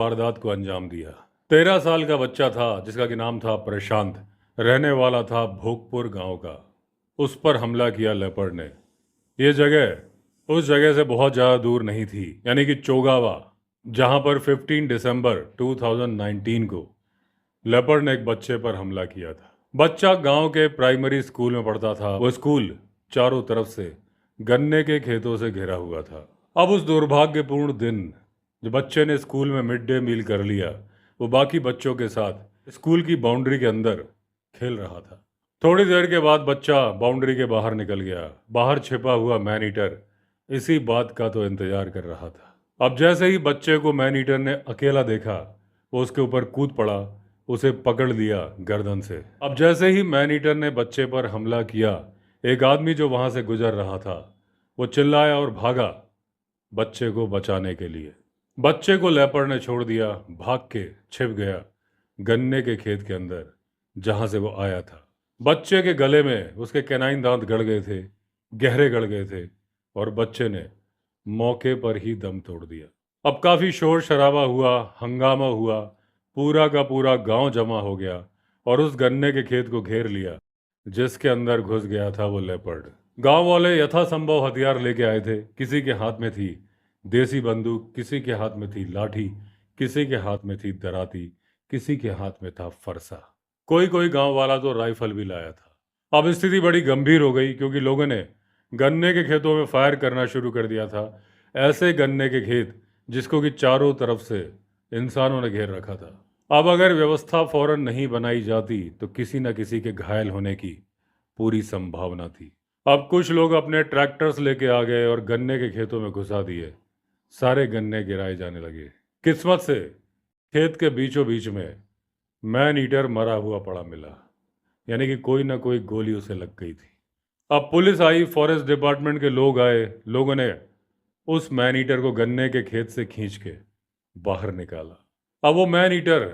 वारदात को अंजाम दिया। 13 साल का बच्चा था जिसका कि नाम था प्रशांत, रहने वाला था भोगपुर गांव का। उस पर हमला किया लेपर्ड ने। ये जगह उस जगह से बहुत ज़्यादा दूर नहीं थी, यानी कि चोगावा, जहां पर 15 दिसंबर 2019 को लेपर्ड ने एक बच्चे पर हमला किया था। बच्चा गांव के प्राइमरी स्कूल में पढ़ता था। वो स्कूल चारों तरफ से गन्ने के खेतों से घिरा हुआ था। अब उस दुर्भाग्यपूर्ण दिन जो बच्चे ने स्कूल में मिड डे मील कर लिया, वो बाकी बच्चों के साथ स्कूल की बाउंड्री के अंदर खेल रहा था। थोड़ी देर के बाद बच्चा बाउंड्री के बाहर निकल गया। बाहर छिपा हुआ मैन ईटर इसी बात का तो इंतजार कर रहा था। अब जैसे ही बच्चे को मैन ईटर ने अकेला देखा, वो उसके ऊपर कूद पड़ा, उसे पकड़ लिया गर्दन से। अब जैसे ही मैन ईटर ने बच्चे पर हमला किया, एक आदमी जो वहां से गुजर रहा था वो चिल्लाया और भागा बच्चे को बचाने के लिए। बच्चे को लेपर्ड ने छोड़ दिया, भाग के छिप गया गन्ने के खेत के अंदर जहां से वो आया था। बच्चे के गले में उसके कैनाइन दांत गड़ गए थे, गहरे गड़ गए थे, और बच्चे ने मौके पर ही दम तोड़ दिया। अब काफी शोर शराबा हुआ, हंगामा हुआ, पूरा का पूरा गांव जमा हो गया और उस गन्ने के खेत को घेर लिया जिसके अंदर घुस गया था वो लेपर्ड। गांव वाले यथासंभव हथियार लेके आए थे। किसी के हाथ में थी देसी बंदूक, किसी के हाथ में थी लाठी, किसी के हाथ में थी दराती, किसी के हाथ में था फरसा। कोई कोई गांव वाला तो राइफल भी लाया था। अब स्थिति बड़ी गंभीर हो गई क्योंकि लोगों ने गन्ने के खेतों में फायर करना शुरू कर दिया था। ऐसे गन्ने के खेत जिसको कि चारों तरफ से इंसानों ने घेर रखा था। अब अगर व्यवस्था फौरन नहीं बनाई जाती तो किसी न किसी के घायल होने की पूरी संभावना थी। अब कुछ लोग अपने ट्रैक्टर्स लेके आ गए और गन्ने के खेतों में घुसा दिए। सारे गन्ने गिराए जाने लगे। किस्मत से खेत के बीचों बीच में मैन ईटर मरा हुआ पड़ा मिला, यानी कि कोई ना कोई गोली उसे लग गई थी। अब पुलिस आई, फॉरेस्ट डिपार्टमेंट के लोग आए। लोगों ने उस मैन ईटर को गन्ने के खेत से खींच के बाहर निकाला। अब वो मैन ईटर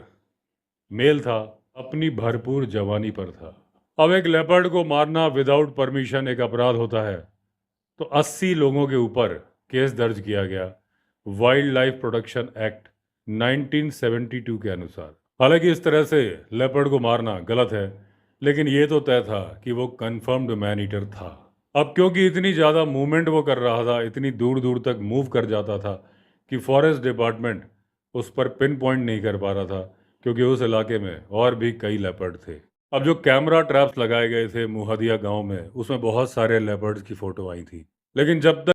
मेल था, अपनी भरपूर जवानी पर था। अब एक लेपर्ड को मारना विदाउट परमिशन एक अपराध होता है, तो 80 लोगों के ऊपर केस दर्ज किया गया वाइल्ड लाइफ प्रोटेक्शन एक्ट 1972 के अनुसार। हालांकि इस तरह से लेपर्ड को मारना गलत है, लेकिन ये तो तय था कि वो कंफर्म्ड मैन ईटर था। अब क्योंकि इतनी ज़्यादा मूवमेंट वो कर रहा था, इतनी दूर दूर तक मूव कर जाता था कि फॉरेस्ट डिपार्टमेंट उस पर पिन पॉइंट नहीं कर पा रहा था, क्योंकि उस इलाके में और भी कई लेपर्ड थे। अब जो कैमरा ट्रैप्स लगाए गए थे मुहदिया गांव में, उसमें बहुत सारे लेपर्ड्स की फ़ोटो आई थी, लेकिन जब तक